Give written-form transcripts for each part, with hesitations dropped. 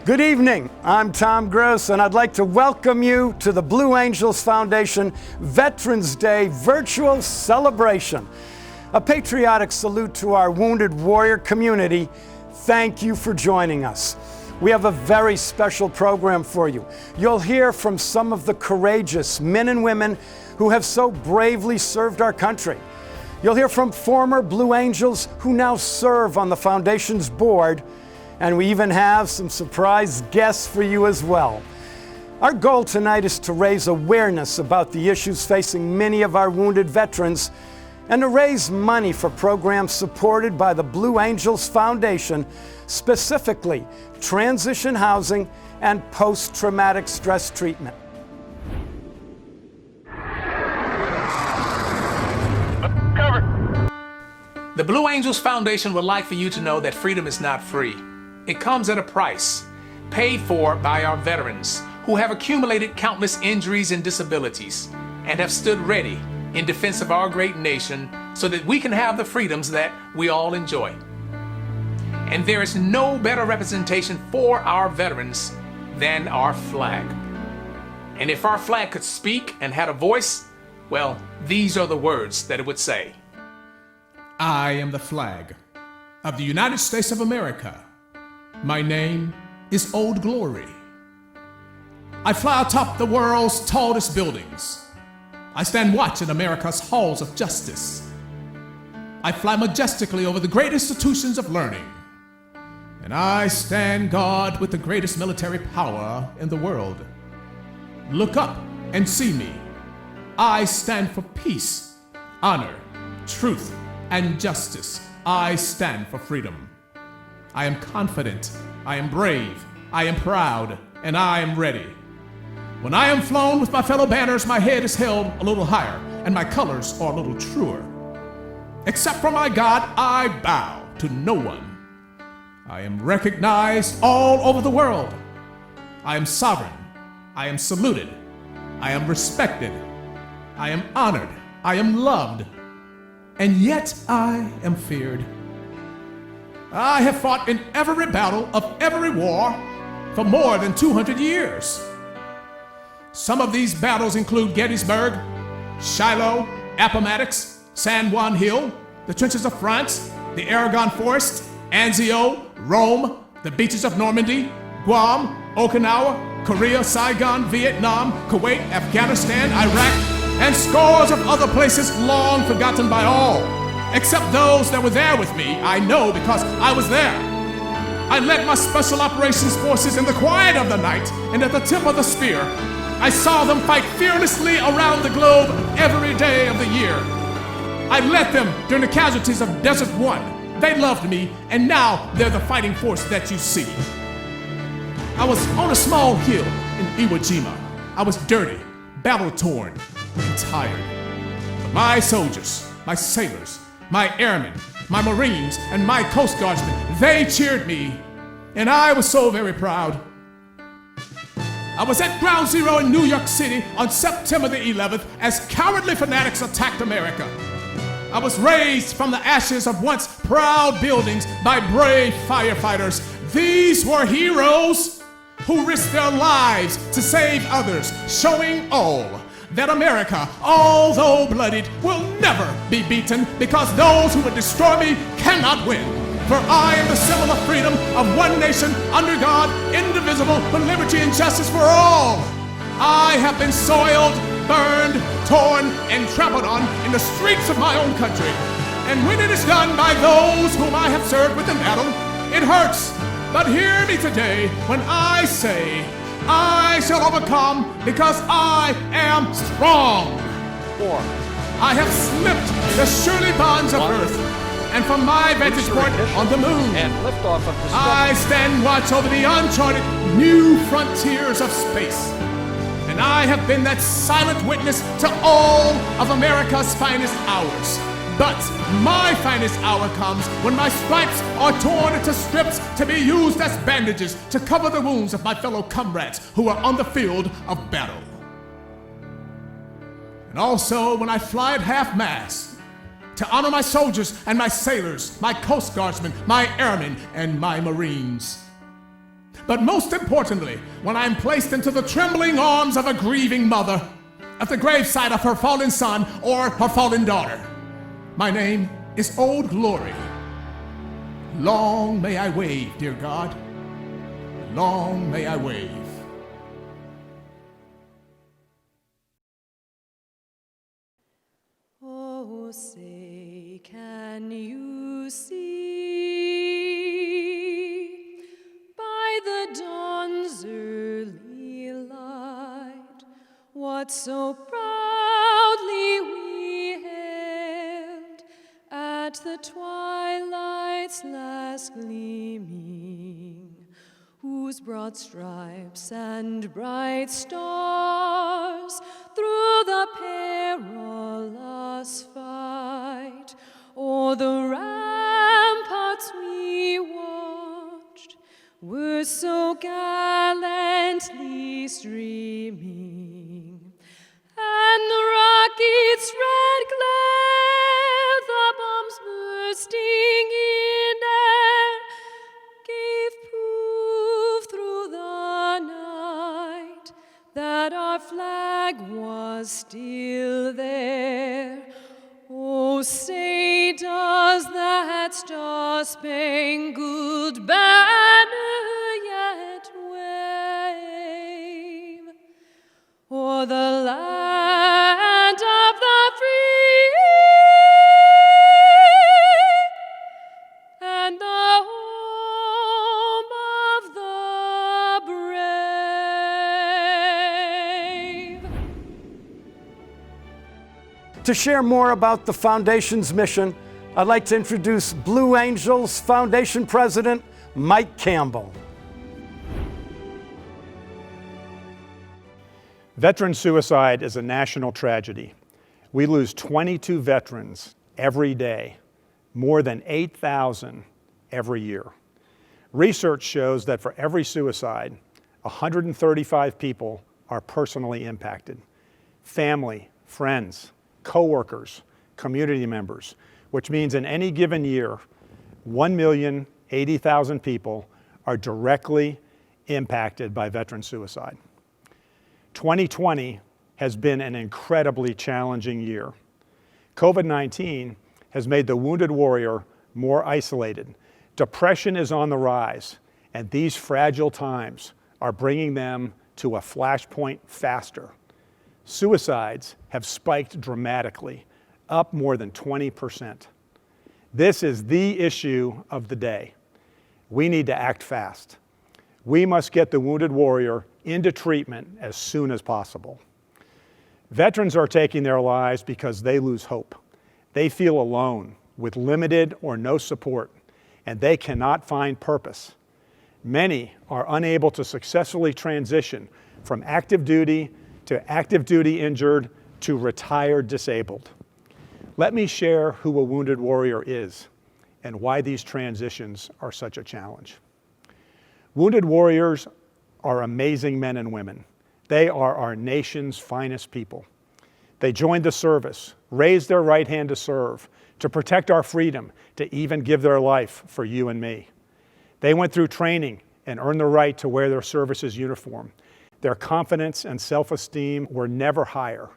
Good evening, I'm Tom Gross, and I'd like to welcome you to the Blue Angels Foundation Veterans Day virtual celebration. A patriotic salute to our wounded warrior community. Thank you for joining us. We have a very special program for you. You'll hear from some of the courageous men and women who have so bravely served our country. You'll hear from former Blue Angels who now serve on the Foundation's board, and we even have some surprise guests for you as well. Our goal tonight is to raise awareness about the issues facing many of our wounded veterans and to raise money for programs supported by the Blue Angels Foundation, specifically transition housing and post-traumatic stress treatment. Cover. The Blue Angels Foundation would like for you to know that freedom is not free. It comes at a price, paid for by our veterans who have accumulated countless injuries and disabilities and have stood ready in defense of our great nation so that we can have the freedoms that we all enjoy. And there is no better representation for our veterans than our flag. And if our flag could speak and had a voice, well, these are the words that it would say. I am the flag of the United States of America. My name is Old Glory. I fly atop the world's tallest buildings. I stand watch in America's halls of justice. I fly majestically over the great institutions of learning. And I stand guard with the greatest military power in the world. Look up and see me. I stand for peace, honor, truth, and justice. I stand for freedom. I am confident, I am brave, I am proud, and I am ready. When I am flown with my fellow banners, my head is held a little higher, and my colors are a little truer. Except for my God, I bow to no one. I am recognized all over the world. I am sovereign, I am saluted, I am respected, I am honored, I am loved, and yet I am feared. I have fought in every battle of every war for more than 200 years. Some of these battles include Gettysburg, Shiloh, Appomattox, San Juan Hill, the trenches of France, the Aragon Forest, Anzio, Rome, the beaches of Normandy, Guam, Okinawa, Korea, Saigon, Vietnam, Kuwait, Afghanistan, Iraq, and scores of other places long forgotten by all. Except those that were there with me, I know because I was there. I led my special operations forces in the quiet of the night and at the tip of the spear. I saw them fight fearlessly around the globe every day of the year. I led them during the casualties of Desert One. They loved me, and now they're the fighting force that you see. I was on a small hill in Iwo Jima. I was dirty, battle-torn, and tired. But my soldiers, my sailors, my airmen, my Marines, and my Coast Guardsmen, they cheered me, and I was so very proud. I was at Ground Zero in New York City on September the 11th as cowardly fanatics attacked America. I was raised from the ashes of once proud buildings by brave firefighters. These were heroes who risked their lives to save others, showing all that America, although bloodied, will never be beaten because those who would destroy me cannot win. For I am the symbol of freedom of one nation under God, indivisible, with liberty and justice for all. I have been soiled, burned, torn, and trampled on in the streets of my own country. And when it is done by those whom I have served with in battle, it hurts. But hear me today when I say, I shall overcome because I am strong. 4. I have slipped the surely bonds of earth, and from my vantage point on the moon, and liftoff of I stand watch over the uncharted new frontiers of space. And I have been that silent witness to all of America's finest hours. But my finest hour comes when my stripes are torn into strips to be used as bandages to cover the wounds of my fellow comrades who are on the field of battle. And also when I fly at half-mast to honor my soldiers and my sailors, my Coast Guardsmen, my airmen, and my Marines. but most importantly, when I am placed into the trembling arms of a grieving mother at the graveside of her fallen son or her fallen daughter. My name is Old Glory. Long may I wave, dear God. Long may I wave. Oh, say, can you see by the dawn's early light what so proudly we hailed at the twilight's last gleaming, whose broad stripes and bright stars through the perilous fight o'er the ramparts we watched were so gallantly streaming, and the rocket's red glare, the bombs bursting in air, gave proof through the night that our flag was still there. Oh, say, does that star-spangled banner yet wave o'er the land of the free and the home of the brave? To share more about the Foundation's mission, I'd like to introduce Blue Angels Foundation President Mike Campbell. Veteran suicide is a national tragedy. We lose 22 veterans every day, more than 8,000 every year. Research shows that for every suicide, 135 people are personally impacted. Family, friends, co-workers, community members, which means in any given year, 1,080,000 people are directly impacted by veteran suicide. 2020 has been an incredibly challenging year. COVID-19 has made the wounded warrior more isolated. Depression is on the rise, and these fragile times are bringing them to a flashpoint faster. Suicides have spiked dramatically, up more than 20%. This is the issue of the day. We need to act fast. We must get the wounded warrior into treatment as soon as possible. Veterans are taking their lives because they lose hope. They feel alone, with limited or no support, and they cannot find purpose. Many are unable to successfully transition from active duty to active duty injured to retired disabled. Let me share who a wounded warrior is and why these transitions are such a challenge. Wounded warriors are amazing men and women. They are our nation's finest people. They joined the service, raised their right hand to serve, to protect our freedom, to even give their life for you and me. They went through training and earned the right to wear their service's uniform. Their confidence and self-esteem were never higher.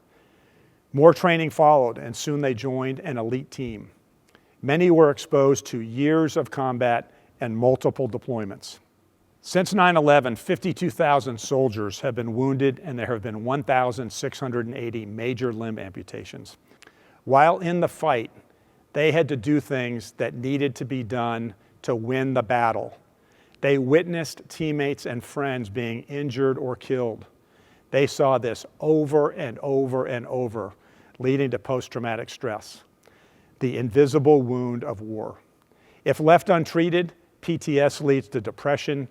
More training followed, and soon they joined an elite team. Many were exposed to years of combat and multiple deployments. Since 9/11, 52,000 soldiers have been wounded, and there have been 1,680 major limb amputations. While in the fight, they had to do things that needed to be done to win the battle. They witnessed teammates and friends being injured or killed. They saw this over and over and over, leading to post-traumatic stress, the invisible wound of war. If left untreated, PTS leads to depression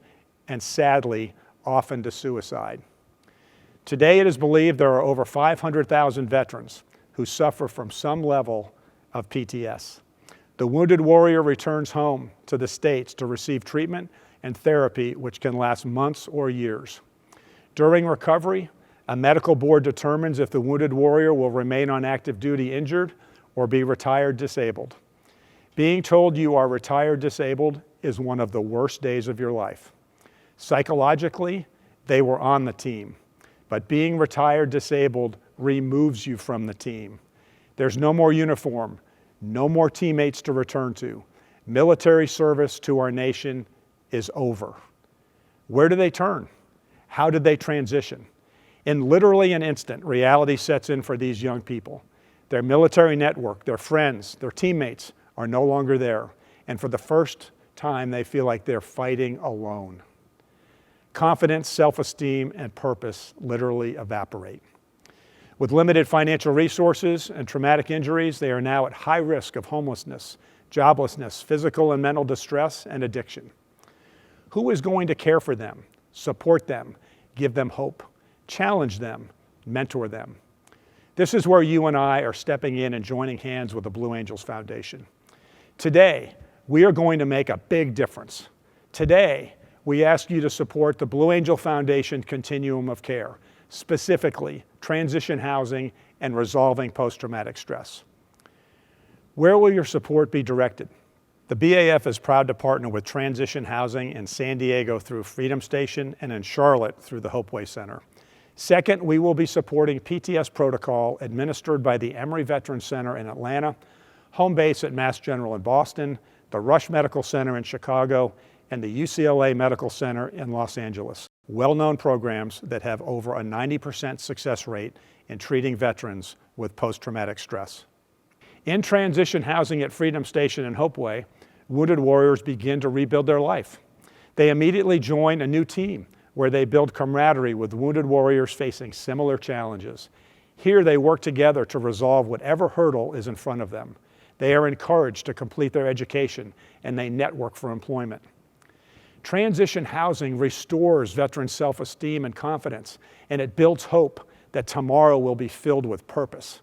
and, sadly, often to suicide. Today, it is believed there are over 500,000 veterans who suffer from some level of PTS. The wounded warrior returns home to the States to receive treatment and therapy, which can last months or years. During recovery, a medical board determines if the wounded warrior will remain on active duty injured or be retired disabled. Being told you are retired disabled is one of the worst days of your life. Psychologically, they were on the team, but being retired disabled removes you from the team. There's no more uniform, no more teammates to return to. Military service to our nation is over. Where do they turn? How did they transition? In literally an instant, reality sets in for these young people. Their military network, their friends, their teammates are no longer there. And for the first time, they feel like they're fighting alone. Confidence, self-esteem, and purpose literally evaporate. With limited financial resources and traumatic injuries, they are now at high risk of homelessness, joblessness, physical and mental distress, and addiction. Who is going to care for them, support them, give them hope, challenge them, mentor them? This is where you and I are stepping in and joining hands with the Blue Angels Foundation. Today, we are going to make a big difference. Today, we ask you to support the Blue Angel Foundation Continuum of Care, specifically transition housing and resolving post-traumatic stress. Where will your support be directed? The BAF is proud to partner with Transition Housing in San Diego through Freedom Station and in Charlotte through the Hopeway Center. Second, we will be supporting Pts Protocol administered by the Emory Veterans Center in Atlanta, home base at Mass General in Boston, the Rush Medical Center in Chicago, and the UCLA Medical Center in Los Angeles. Well-known programs that have over a 90% success rate in treating veterans with post-traumatic stress. In transition housing at Freedom Station and Hopeway, wounded warriors begin to rebuild their life. They immediately join a new team where they build camaraderie with wounded warriors facing similar challenges. Here they work together to resolve whatever hurdle is in front of them. They are encouraged to complete their education and they network for employment. Transition housing restores veterans' self-esteem and confidence, and it builds hope that tomorrow will be filled with purpose.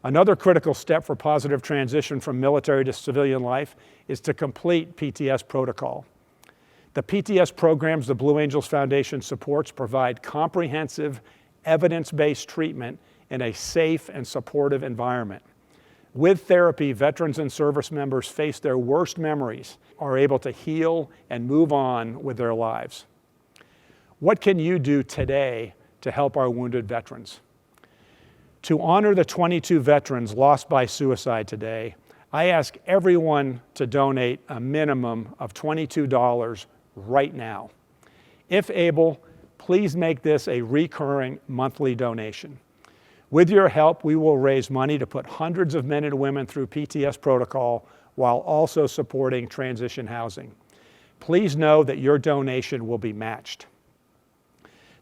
Another critical step for positive transition from military to civilian life is to complete Pts Protocol. The Pts programs the Blue Angels Foundation supports provide comprehensive, evidence-based treatment in a safe and supportive environment. With therapy, veterans and service members face their worst memories, are able to heal and move on with their lives. What can you do today to help our wounded veterans? To honor the 22 veterans lost by suicide today, I ask everyone to donate a minimum of $22 right now. If able, please make this a recurring monthly donation. With your help, we will raise money to put hundreds of men and women through Pts Protocol while also supporting transition housing. Please know that your donation will be matched.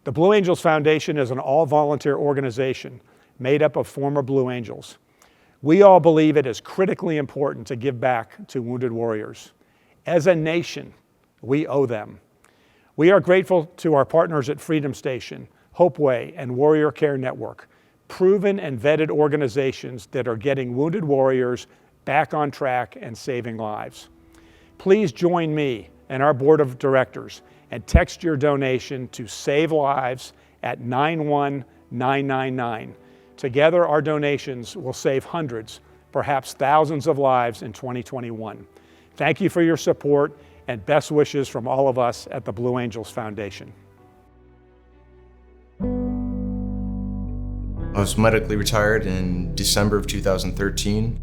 The Blue Angels Foundation is an all-volunteer organization made up of former Blue Angels. We all believe it is critically important to give back to wounded warriors. As a nation, we owe them. We are grateful to our partners at Freedom Station, Hopeway, and Warrior Care Network, proven and vetted organizations that are getting wounded warriors back on track and saving lives. Please join me and our board of directors and text your donation to Save Lives at 91999. Together, our donations will save hundreds, perhaps thousands of lives in 2021. Thank you for your support and best wishes from all of us at the Blue Angels Foundation. I was medically retired in December of 2013.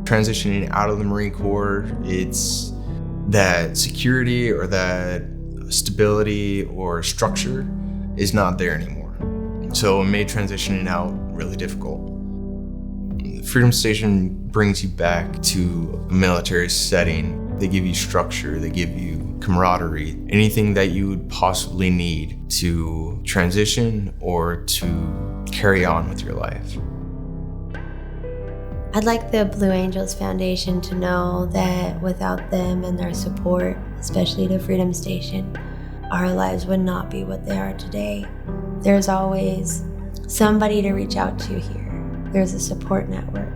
Transitioning out of the Marine Corps, it's that security or that stability or structure is not there anymore. So it made transitioning out really difficult. Freedom Station brings you back to a military setting. They give you structure, they give you camaraderie, anything that you would possibly need to transition or to carry on with your life. I'd like the Blue Angels Foundation to know that without them and their support, especially the Freedom Station, our lives would not be what they are today. There's always somebody to reach out to here. There's a support network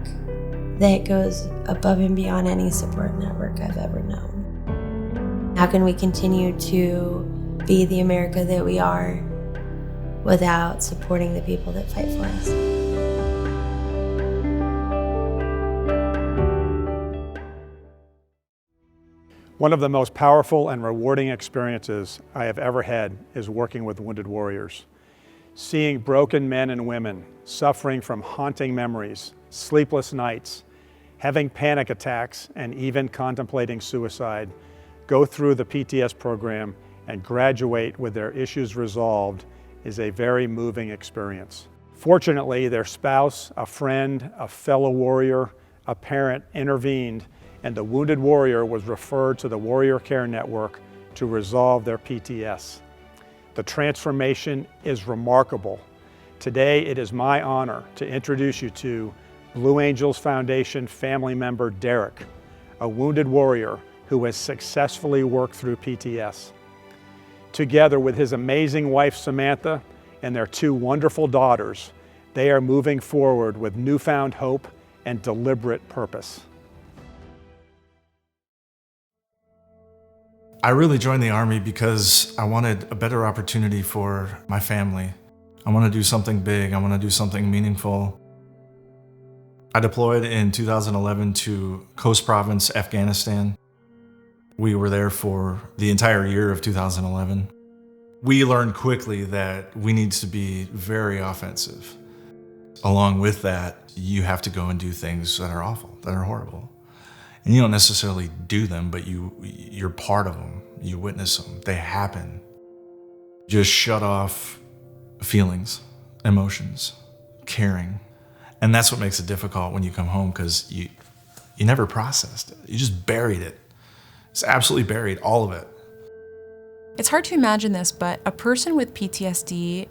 that goes above and beyond any support network I've ever known. How can we continue to be the America that we are without supporting the people that fight for us? One of the most powerful and rewarding experiences I have ever had is working with wounded warriors. Seeing broken men and women suffering from haunting memories, sleepless nights, having panic attacks, and even contemplating suicide go through the PTS program and graduate with their issues resolved is a very moving experience. Fortunately, their spouse, a friend, a fellow warrior, a parent intervened, and the wounded warrior was referred to the Warrior Care Network to resolve their PTS. The transformation is remarkable. Today, it is my honor to introduce you to Blue Angels Foundation family member Derek, a wounded warrior who has successfully worked through PTS. Together with his amazing wife Samantha and their two wonderful daughters, they are moving forward with newfound hope and deliberate purpose. I really joined the Army because I wanted a better opportunity for my family. I want to do something big. I want to do something meaningful. I deployed in 2011 to Khost Province, Afghanistan. We were there for the entire year of 2011. We learned quickly that we need to be very offensive. Along with that, you have to go and do things that are awful, that are horrible. And you don't necessarily do them, but you're part of them. You witness them. They happen. Just shut off feelings, emotions, caring. And that's what makes it difficult when you come home, because you never processed it. You just buried it. It's absolutely buried, all of it. It's hard to imagine this, but a person with PTSD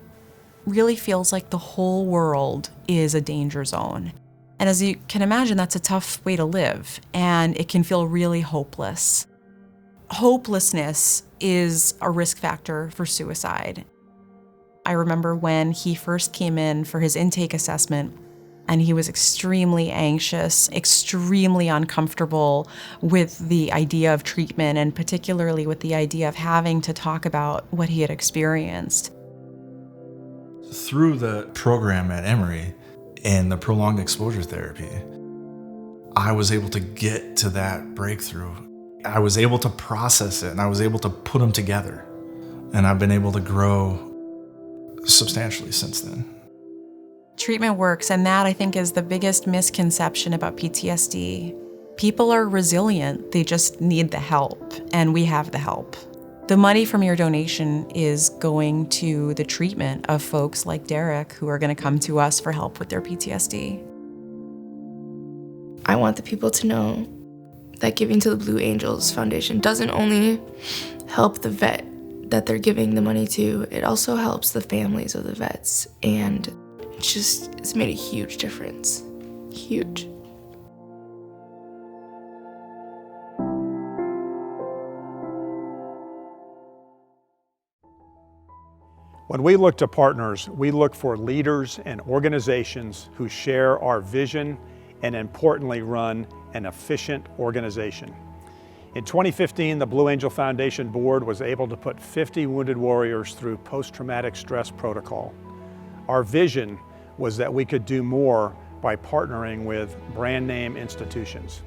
really feels like the whole world is a danger zone. And as you can imagine, that's a tough way to live, and it can feel really hopeless. Hopelessness is a risk factor for suicide. I remember when he first came in for his intake assessment, and he was extremely anxious, extremely uncomfortable with the idea of treatment, and particularly with the idea of having to talk about what he had experienced. Through the program at Emory and the prolonged exposure therapy, I was able to get to that breakthrough. I was able to process it, and I was able to put them together. And I've been able to grow substantially since then. Treatment works, and that, I think, is the biggest misconception about PTSD. People are resilient, they just need the help, and we have the help. The money from your donation is going to the treatment of folks like Derek, who are going to come to us for help with their PTSD. I want the people to know that giving to the Blue Angels Foundation doesn't only help the vet that they're giving the money to, it also helps the families of the vets, and it's made a huge difference. Huge. When we look to partners, we look for leaders and organizations who share our vision and, importantly, run an efficient organization. In 2015, the Blue Angel Foundation Board was able to put 50 wounded warriors through post-traumatic stress protocol. Our vision was that we could do more by partnering with brand name institutions.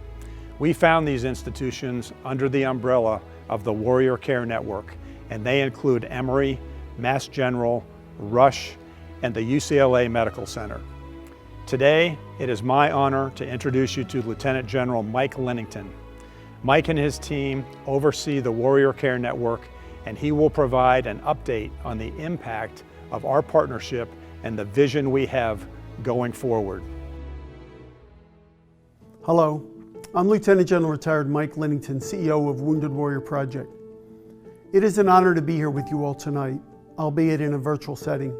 We found these institutions under the umbrella of the Warrior Care Network, and they include Emory, Mass General, Rush, and the UCLA Medical Center. Today, it is my honor to introduce you to Lieutenant General Mike Linnington. Mike and his team oversee the Warrior Care Network, and he will provide an update on the impact of our partnership and the vision we have going forward. Hello, I'm Lieutenant General Retired Mike Linnington, CEO of Wounded Warrior Project. It is an honor to be here with you all tonight, albeit in a virtual setting.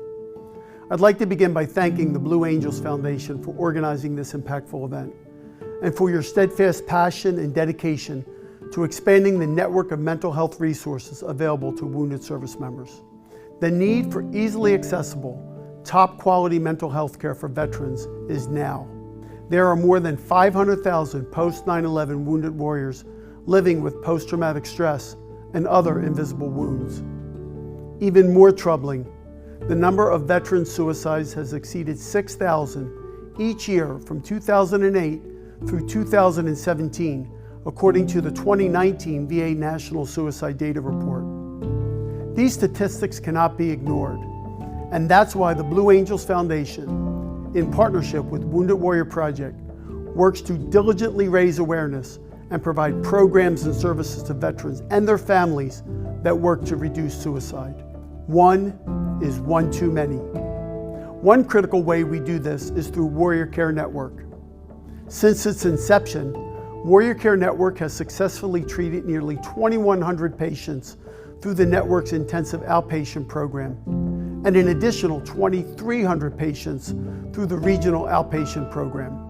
I'd like to begin by thanking the Blue Angels Foundation for organizing this impactful event and for your steadfast passion and dedication to expanding the network of mental health resources available to wounded service members. The need for easily accessible, top quality mental health care for veterans is now. There are more than 500,000 post 9/11 wounded warriors living with post-traumatic stress and other invisible wounds. Even more troubling, the number of veteran suicides has exceeded 6,000 each year from 2008 through 2017, according to the 2019 VA National Suicide Data Report. These statistics cannot be ignored, and that's why the Blue Angels Foundation, in partnership with Wounded Warrior Project, works to diligently raise awareness and provide programs and services to veterans and their families that work to reduce suicide. One is one too many. One critical way we do this is through Warrior Care Network. Since its inception, Warrior Care Network has successfully treated nearly 2,100 patients through the network's intensive outpatient program, and an additional 2,300 patients through the regional outpatient program.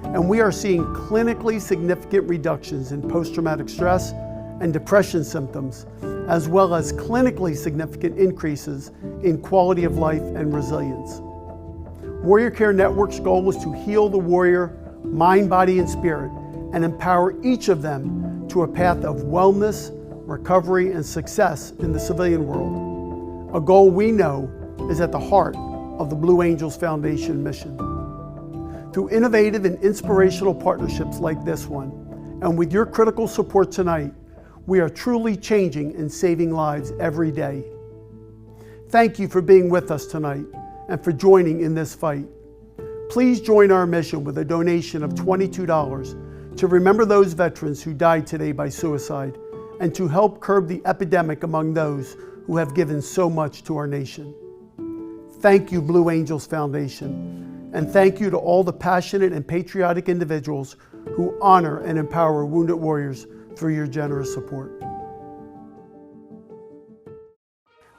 And we are seeing clinically significant reductions in post-traumatic stress and depression symptoms, as well as clinically significant increases in quality of life and resilience. Warrior Care Network's goal is to heal the warrior, mind, body, and spirit, and empower each of them to a path of wellness, recovery, and success in the civilian world, a goal we know is at the heart of the Blue Angels Foundation mission. Through innovative and inspirational partnerships like this one, and with your critical support tonight, we are truly changing and saving lives every day. Thank you for being with us tonight and for joining in this fight. Please join our mission with a donation of $22 to remember those veterans who died today by suicide and to help curb the epidemic among those who have given so much to our nation. Thank you, Blue Angels Foundation, and thank you to all the passionate and patriotic individuals who honor and empower wounded warriors through your generous support.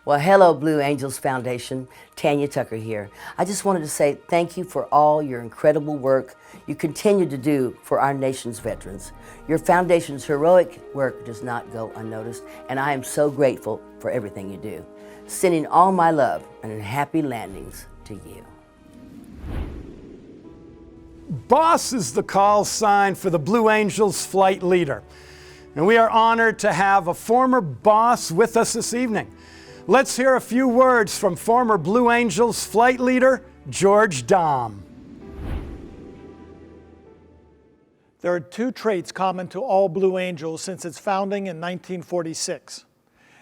Well, hello, Blue Angels Foundation. Tanya Tucker here. I just wanted to say thank you for all your incredible work you continue to do for our nation's veterans. Your foundation's heroic work does not go unnoticed, and I am so grateful for everything you do. Sending all my love and happy landings to you. Boss is the call sign for the Blue Angels flight leader. And we are honored to have a former boss with us this evening. Let's hear a few words from former Blue Angels flight leader, George Dunham. There are two traits common to all Blue Angels since its founding in 1946: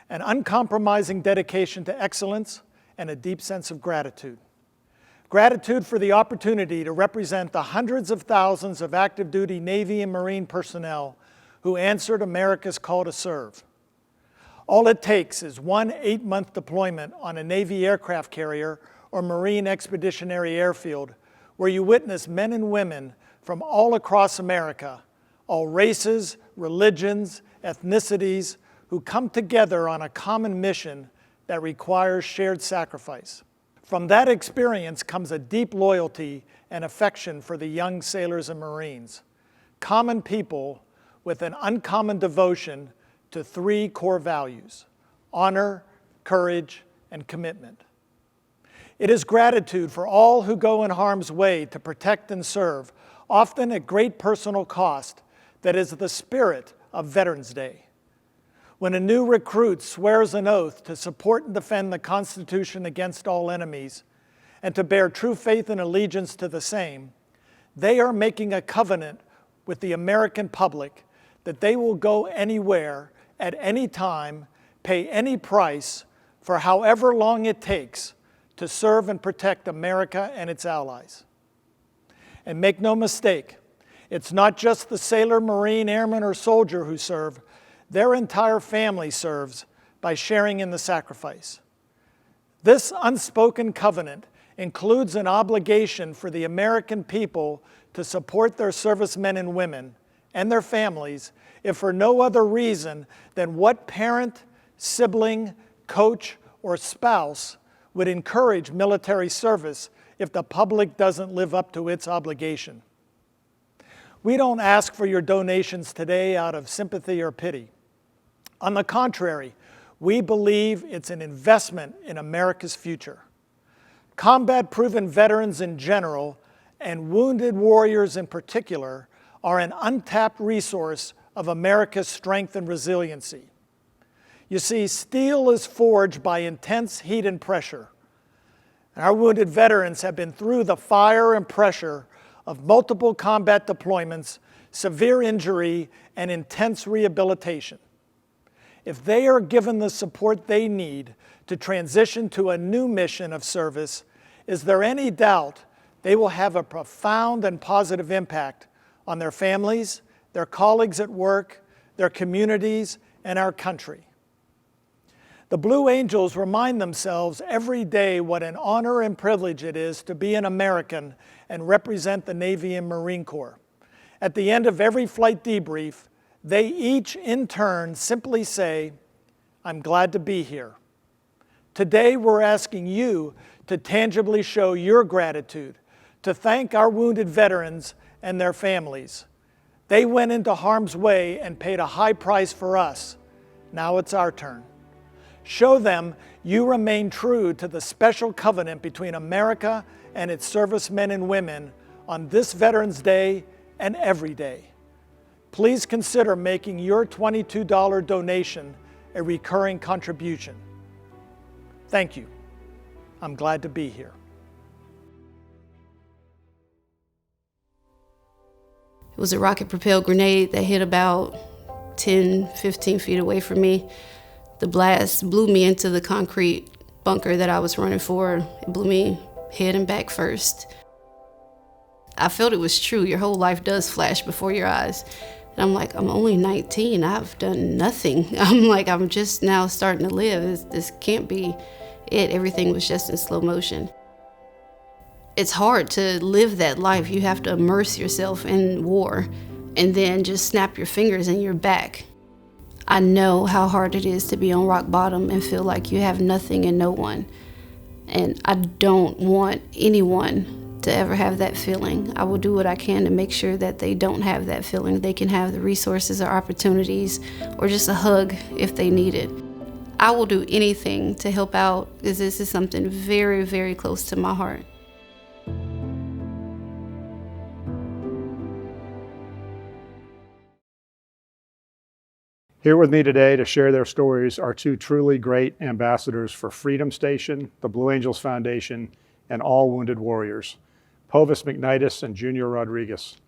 an uncompromising dedication to excellence and a deep sense of gratitude. Gratitude for the opportunity to represent the hundreds of thousands of active duty Navy and Marine personnel who answered America's call to serve. All it takes is one 8-month deployment on a Navy aircraft carrier or Marine Expeditionary Airfield where you witness men and women from all across America, all races, religions, ethnicities, who come together on a common mission that requires shared sacrifice. From that experience comes a deep loyalty and affection for the young sailors and Marines, common people with an uncommon devotion to 3 core values: honor, courage, and commitment. It is gratitude for all who go in harm's way to protect and serve, often at great personal cost, that is the spirit of Veterans Day. When a new recruit swears an oath to support and defend the Constitution against all enemies, and to bear true faith and allegiance to the same, they are making a covenant with the American public that they will go anywhere, at any time, pay any price, for however long it takes, to serve and protect America and its allies. And make no mistake, it's not just the sailor, Marine, airman, or soldier who serve. Their entire family serves by sharing in the sacrifice. This unspoken covenant includes an obligation for the American people to support their servicemen and women and their families, if for no other reason than what parent, sibling, coach, or spouse would encourage military service if the public doesn't live up to its obligation. We don't ask for your donations today out of sympathy or pity. On the contrary, we believe it's an investment in America's future. Combat-proven veterans in general, and wounded warriors in particular, are an untapped resource of America's strength and resiliency. You see, steel is forged by intense heat and pressure. Our wounded veterans have been through the fire and pressure of multiple combat deployments, severe injury, and intense rehabilitation. If they are given the support they need to transition to a new mission of service, is there any doubt they will have a profound and positive impact on their families, their colleagues at work, their communities, and our country? The Blue Angels remind themselves every day what an honor and privilege it is to be an American and represent the Navy and Marine Corps. At the end of every flight debrief, they each in turn simply say, "I'm glad to be here." Today we're asking you to tangibly show your gratitude, to thank our wounded veterans and their families. They went into harm's way and paid a high price for us. Now it's our turn. Show them you remain true to the special covenant between America and its servicemen and women on this Veterans Day and every day. Please consider making your $22 donation a recurring contribution. Thank you. I'm glad to be here. It was a rocket-propelled grenade that hit about 10, 15 feet away from me. The blast blew me into the concrete bunker that I was running for. It blew me head and back first. I felt it was true. Your whole life does flash before your eyes. And I'm like, I'm only 19. I've done nothing. I'm just now starting to live. This can't be it. Everything was just in slow motion. It's hard to live that life. You have to immerse yourself in war and then just snap your fingers and you're back. I know how hard it is to be on rock bottom and feel like you have nothing and no one. And I don't want anyone to ever have that feeling. I will do what I can to make sure that they don't have that feeling. They can have the resources or opportunities or just a hug if they need it. I will do anything to help out because this is something very, very close to my heart. Here with me today to share their stories are two truly great ambassadors for Freedom Station, the Blue Angels Foundation, and all wounded warriors, Povis McNitus and Junior Rodriguez.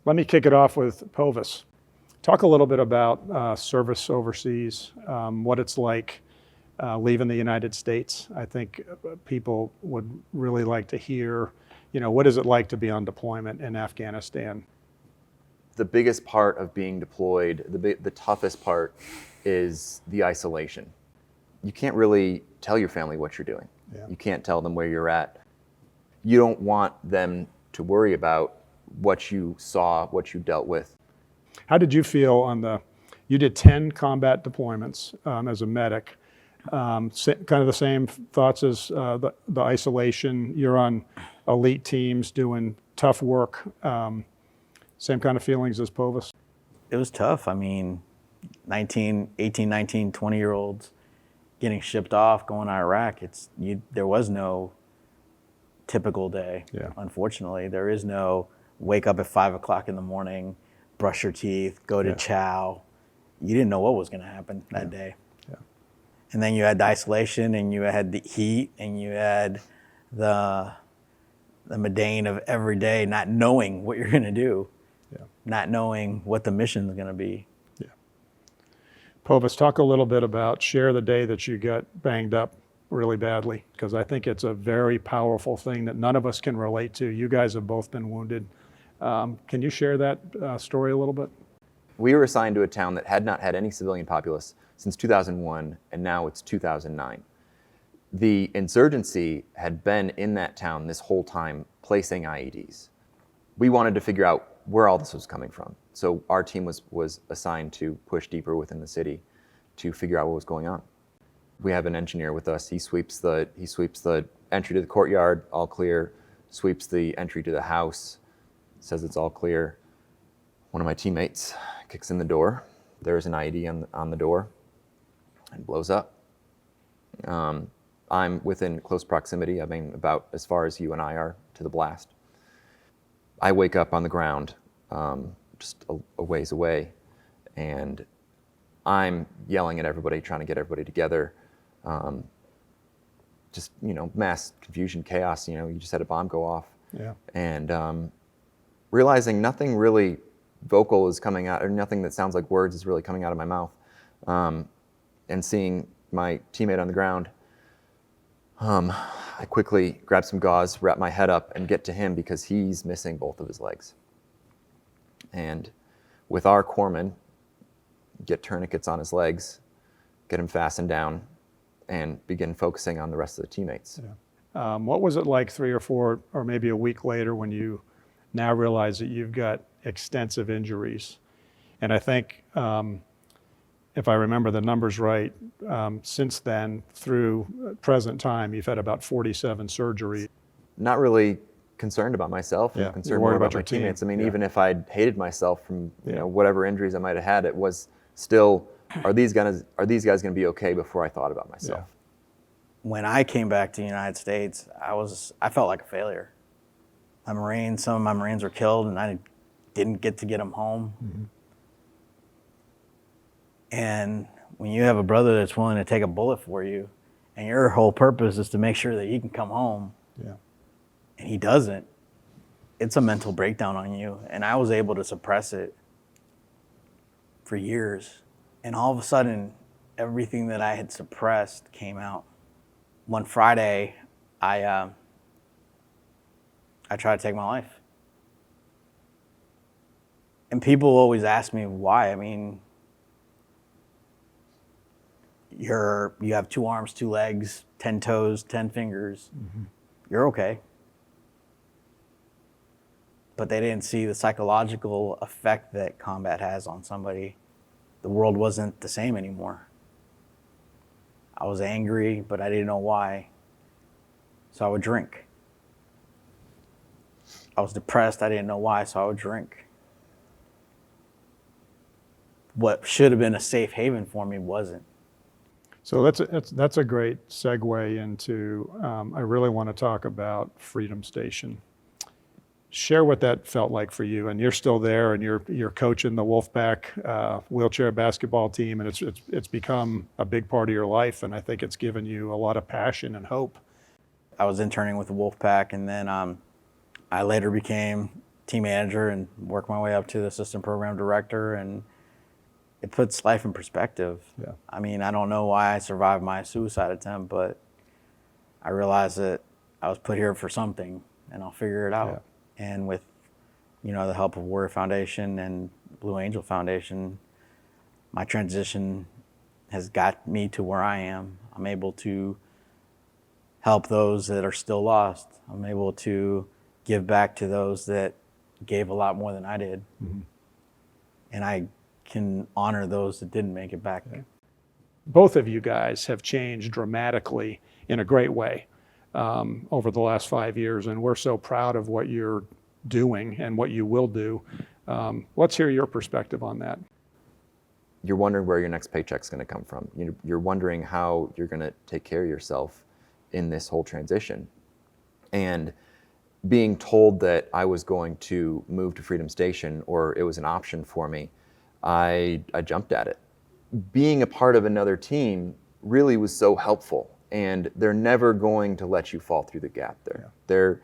Let me kick it off with Povis. Talk a little bit about service overseas, what it's like leaving the United States. I think people would really like to hear, what is it like to be on deployment in Afghanistan? The biggest part of being deployed, the toughest part, is the isolation. You can't really tell your family what you're doing. Yeah. You can't tell them where you're at. You don't want them to worry about what you saw, what you dealt with. How did you feel you did 10 combat deployments as a medic. Kind of the same thoughts as the isolation. You're on elite teams doing tough work. Same kind of feelings as Povis? It was tough. 18, 19, 20-year-olds getting shipped off, going to Iraq. There was no typical day, unfortunately. There is no wake up at 5 o'clock in the morning, brush your teeth, go to chow. You didn't know what was going to happen that day. Yeah. And then you had the isolation, and you had the heat, and you had the mundane of every day, not knowing what you're going to do. Not knowing what the mission is going to be. Yeah. Povis, talk a little bit share the day that you got banged up really badly, because I think it's a very powerful thing that none of us can relate to. You guys have both been wounded. Can you share that story a little bit? We were assigned to a town that had not had any civilian populace since 2001, and now it's 2009. The insurgency had been in that town this whole time, placing IEDs. We wanted to figure out where all this was coming from. So our team was assigned to push deeper within the city to figure out what was going on. We have an engineer with us. He sweeps the entry to the courtyard, all clear, sweeps the entry to the house, says it's all clear. One of my teammates kicks in the door. There's an IED on the door and blows up. I'm within close proximity, about as far as you and I are to the blast. I wake up on the ground, just a ways away, and I'm yelling at everybody, trying to get everybody together. Mass confusion, chaos, you just had a bomb go off. Yeah. And realizing nothing really vocal is coming out, or nothing that sounds like words is really coming out of my mouth. And seeing my teammate on the ground, I quickly grab some gauze, wrap my head up, and get to him because he's missing both of his legs. And with our corpsman, get tourniquets on his legs, get him fastened down, and begin focusing on the rest of the teammates. Yeah. What was it like 3 or 4 or maybe a week later when you now realize that you've got extensive injuries? And I think, if I remember the numbers right, since then through present time, you've had about 47 surgeries. Not really concerned about myself. Yeah. I'm concerned more about my your team. teammates. I mean, Yeah. even if I'd hated myself from Yeah. whatever injuries I might have had, it was still, are these guys going to be okay before I thought about myself? When I came back to the United States, I felt like a failure. Some of my Marines were killed, and I didn't get to get them home. Mm-hmm. And when you have a brother that's willing to take a bullet for you, and your whole purpose is to make sure that he can come home, Yeah. and he doesn't, it's a mental breakdown on you. And I was able to suppress it for years. And all of a sudden, everything that I had suppressed came out. One Friday, I tried to take my life. And people always ask me why. I mean, you have 2 arms, 2 legs, 10 toes, 10 fingers. Mm-hmm. You're okay. But they didn't see the psychological effect that combat has on somebody. The world wasn't the same anymore. I was angry, but I didn't know why. So I would drink. I was depressed, I didn't know why, so I would drink. What should have been a safe haven for me wasn't. So that's a great segue into, I really want to talk about Freedom Station. Share what that felt like for you. And you're still there, and you're coaching the Wolfpack wheelchair basketball team, and it's become a big part of your life, and I think it's given you a lot of passion and hope. I was interning with the Wolfpack, and then I later became team manager and worked my way up to the assistant program director, and it puts life in perspective. Yeah. I mean, I don't know why I survived my suicide attempt, but I realized that I was put here for something, and I'll figure it out. Yeah. And with, the help of Warrior Foundation and Blue Angel Foundation, my transition has got me to where I am. I'm able to help those that are still lost. I'm able to give back to those that gave a lot more than I did. Mm-hmm. And I can honor those that didn't make it back. Okay. Both of you guys have changed dramatically in a great way over the last 5 years, and we're so proud of what you're doing and what you will do. Let's hear your perspective on that. You're wondering where your next paycheck's going to come from. You're wondering how you're going to take care of yourself in this whole transition. And being told that I was going to move to Freedom Station, or it was an option for me, I jumped at it. Being a part of another team really was so helpful, and they're never going to let you fall through the gap there. Yeah. They're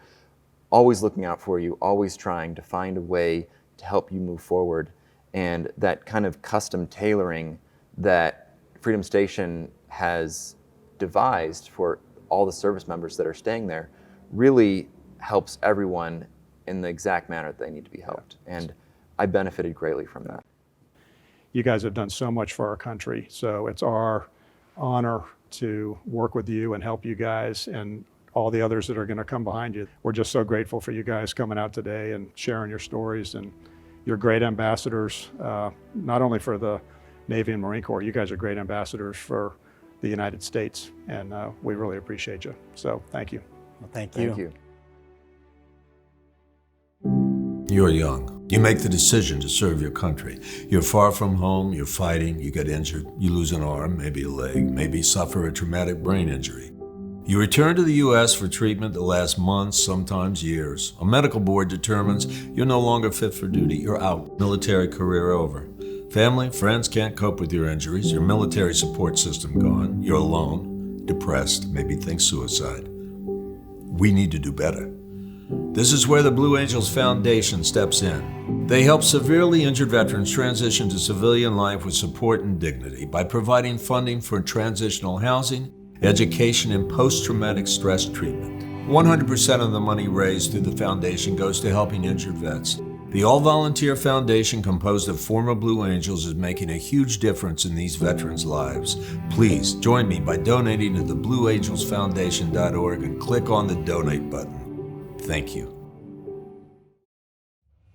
always looking out for you, always trying to find a way to help you move forward. And that kind of custom tailoring that Freedom Station has devised for all the service members that are staying there really helps everyone in the exact manner that they need to be helped. And I benefited greatly from that. You guys have done so much for our country, so it's our honor to work with you and help you guys and all the others that are going to come behind you. We're just so grateful for you guys coming out today and sharing your stories, and you're great ambassadors, not only for the Navy and Marine Corps. You guys are great ambassadors for the United States, and we really appreciate you. So thank you. Well, thank you. Thank you. You're young. You make the decision to serve your country. You're far from home, you're fighting, you get injured, you lose an arm, maybe a leg, maybe suffer a traumatic brain injury. You return to the U.S. for treatment that lasts months, sometimes years. A medical board determines you're no longer fit for duty. You're out. Military career over. Family, friends can't cope with your injuries. Your military support system gone. You're alone, depressed, maybe think suicide. We need to do better. This is where the Blue Angels Foundation steps in. They help severely injured veterans transition to civilian life with support and dignity by providing funding for transitional housing, education, and post-traumatic stress treatment. 100% of the money raised through the foundation goes to helping injured vets. The all-volunteer foundation composed of former Blue Angels is making a huge difference in these veterans' lives. Please join me by donating to the BlueAngelsFoundation.org and click on the donate button. Thank you.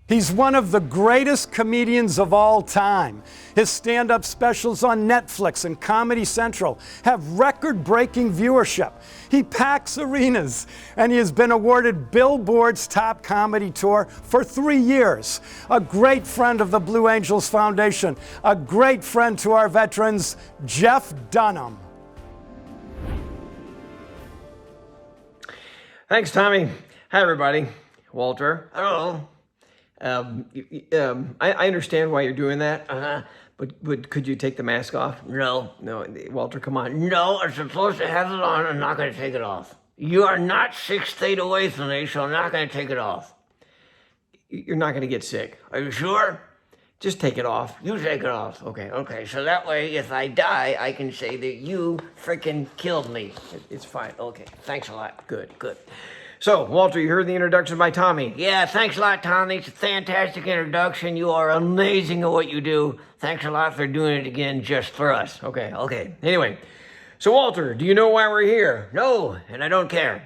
He's one of the greatest comedians of all time. His stand-up specials on Netflix and Comedy Central have record-breaking viewership. He packs arenas, and he has been awarded Billboard's Top Comedy Tour for 3 years. A great friend of the Blue Angels Foundation, a great friend to our veterans, Jeff Dunham. Thanks, Tommy. Hi, everybody. Walter. Hello. I understand why you're doing that, but could you take the mask off? No, Walter, come on. No, I'm supposed to have it on. I'm not going to take it off. You are not 6 feet away from me, so I'm not going to take it off. You're not going to get sick. Are you sure? Just take it off. You take it off. Okay, so that way, if I die, I can say that you freaking killed me. It's fine. Okay, thanks a lot. Good. So, Walter, you heard the introduction by Tommy. Yeah, thanks a lot, Tommy. It's a fantastic introduction. You are amazing at what you do. Thanks a lot for doing it again just for us. Okay. Anyway, so Walter, do you know why we're here? No, and I don't care.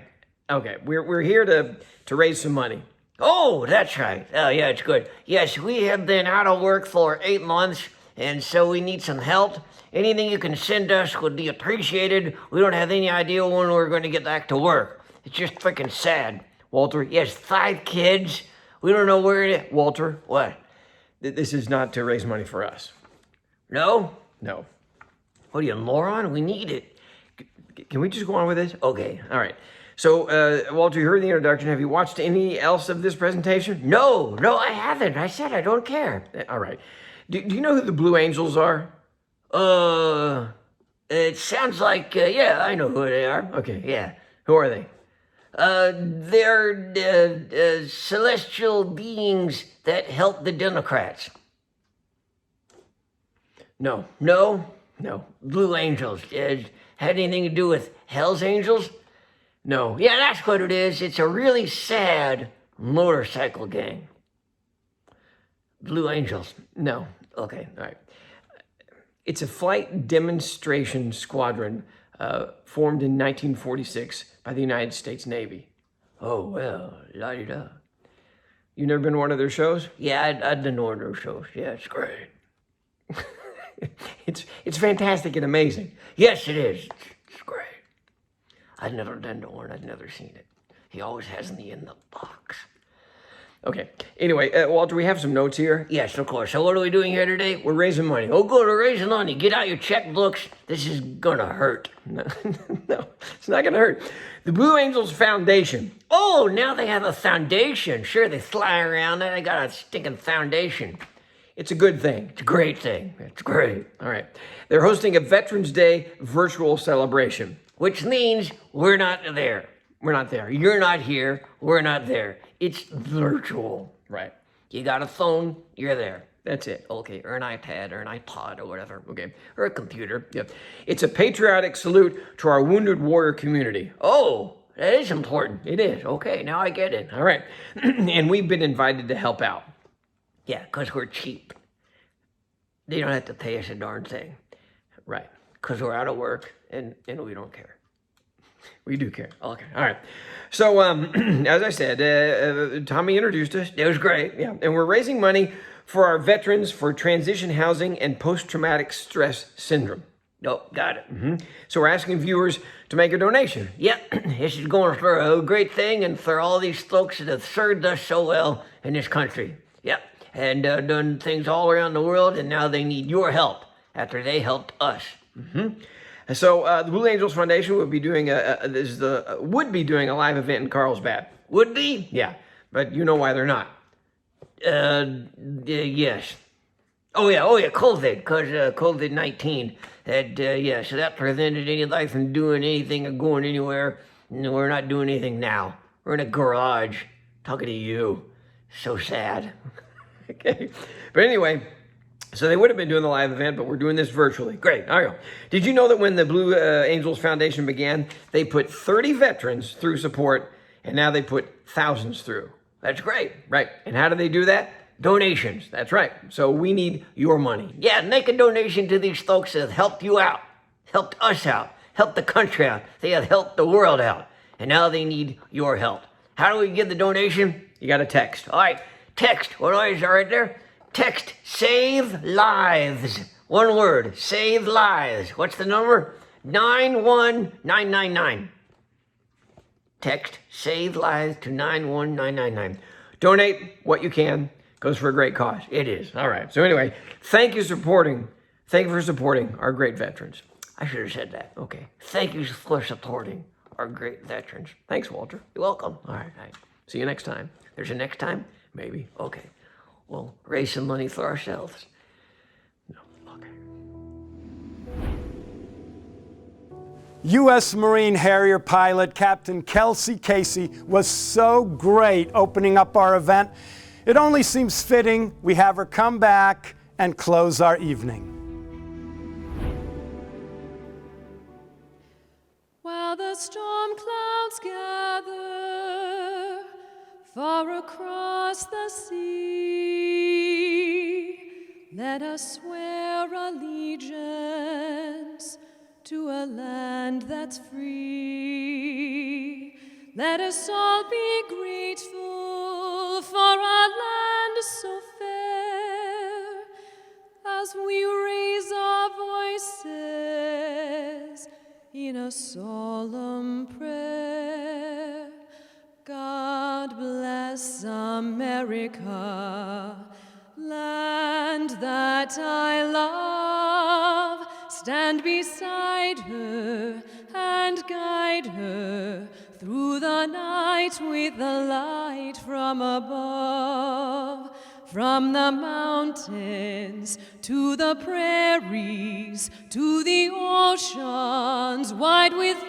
Okay, we're here to raise some money. Oh, that's right. Oh, yeah, it's good. Yes, we have been out of work for 8 months, and so we need some help. Anything you can send us would be appreciated. We don't have any idea when we're going to get back to work. It's just freaking sad. Walter, yes, 5 kids. We don't know where it is. Walter. What? This is not to raise money for us. No? No. What are you, a moron? We need it. Can we just go on with this? Okay. All right. So, Walter, you heard the introduction. Have you watched any else of this presentation? No, I haven't. I said I don't care. All right. Do you know who the Blue Angels are? It sounds like, yeah, I know who they are. Okay. Yeah. Who are they? They're celestial beings that help the Democrats. No. Blue Angels. Had anything to do with Hell's Angels? No. Yeah, that's what it is. It's a really sad motorcycle gang. Blue Angels. No. Okay, all right. It's a flight demonstration squadron formed in 1946 by the United States Navy. Oh, well, la-di-da. You never been to one of their shows? Yeah, I've been to one of their shows. Yeah, it's great. It's fantastic and amazing. Yes, it is. It's great. I've never been to one. I've never seen it. He always has me in the box. Okay. Anyway, Walter, we have some notes here. Yes, of course. So what are we doing here today? We're raising money. Oh, good. We're raising money. Get out your checkbooks. This is gonna hurt. No, it's not gonna hurt. The Blue Angels Foundation. Oh, now they have a foundation. Sure, they fly around and they got a stinking foundation. It's a good thing. It's a great thing. It's great. All right. They're hosting a Veterans Day virtual celebration. Which means we're not there. We're not there. You're not here. We're not there. It's virtual. Right. You got a phone, you're there. That's it. Okay, or an iPad or an iPod or whatever. Okay. Or a computer. Yep. It's a patriotic salute to our wounded warrior community. Oh, that is important. It is. Okay, now I get it. All right. And we've been invited to help out. Yeah, because we're cheap. They don't have to pay us a darn thing. Right. Because we're out of work and we don't care. We do care. Okay. All right. So, as I said, Tommy introduced us. It was great. Yeah. And we're raising money for our veterans for transition housing and post-traumatic stress syndrome. Oh, got it. Mm-hmm. So we're asking viewers to make a donation. Yep. This is going for a great thing and for all these folks that have served us so well in this country. Yep. And done things all around the world, and now they need your help after they helped us. Mm-hmm. So the Blue Angels Foundation would be doing a live event in Carlsbad. Would be? Yeah, but you know why they're not. Yes. Oh yeah, COVID, because COVID-19. So that prevented anybody from doing anything or going anywhere. No, we're not doing anything now. We're in a garage talking to you. So sad. Okay. But anyway, so they would have been doing the live event, but we're doing this virtually. Great. All right. Did you know that when the Blue Angels Foundation began, they put 30 veterans through support, and now they put thousands through? That's great, right? And how do they do that? Donations. That's right. So we need your money. Yeah, make a donation to these folks that have helped you out, helped us out, helped the country out. They have helped the world out. And now they need your help. How do we get the donation? You got to text. All right, text. What is it right there? Text Save Lives. One word, Save Lives. What's the number? 91999. Text Save Lives to 91999. Donate what you can. Goes for a great cause. It is. All right. So anyway, thank you for supporting our great veterans. I should have said that. Okay. Thank you for supporting our great veterans. Thanks, Walter. You're welcome. All right. See you next time. There's a next time? Maybe. Okay. We'll raise some money for ourselves. U.S. Marine Harrier pilot Captain Kelsey Casey was so great opening up our event. It only seems fitting we have her come back and close our evening. While the storm clouds gather far across the sea, let us swear allegiance to a land that's free. Let us all be grateful for our land so fair as we raise our voices in a solemn prayer. God bless America, land that I love. Stand beside her and guide her through the night with the light from above. From the mountains to the prairies to the oceans wide with foam.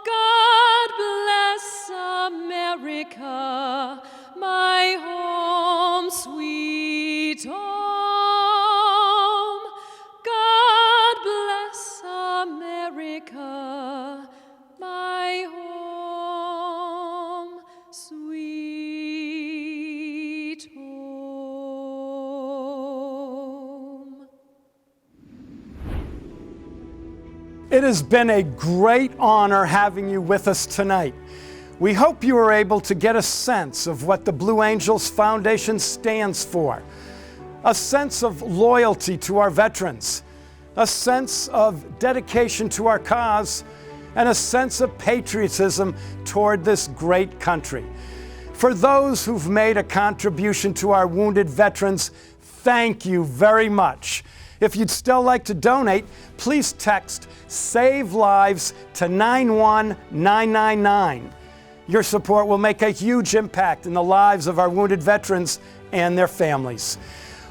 God bless America, my home, sweet home. God bless America, my home, sweet home. It has been a great honor having you with us tonight. We hope you were able to get a sense of what the Blue Angels Foundation stands for, a sense of loyalty to our veterans, a sense of dedication to our cause, and a sense of patriotism toward this great country. For those who've made a contribution to our wounded veterans, thank you very much. If you'd still like to donate, please text Save Lives to 91999. Your support will make a huge impact in the lives of our wounded veterans and their families.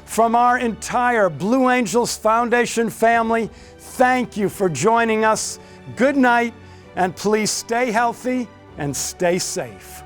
From our entire Blue Angels Foundation family, thank you for joining us. Good night, and please stay healthy and stay safe.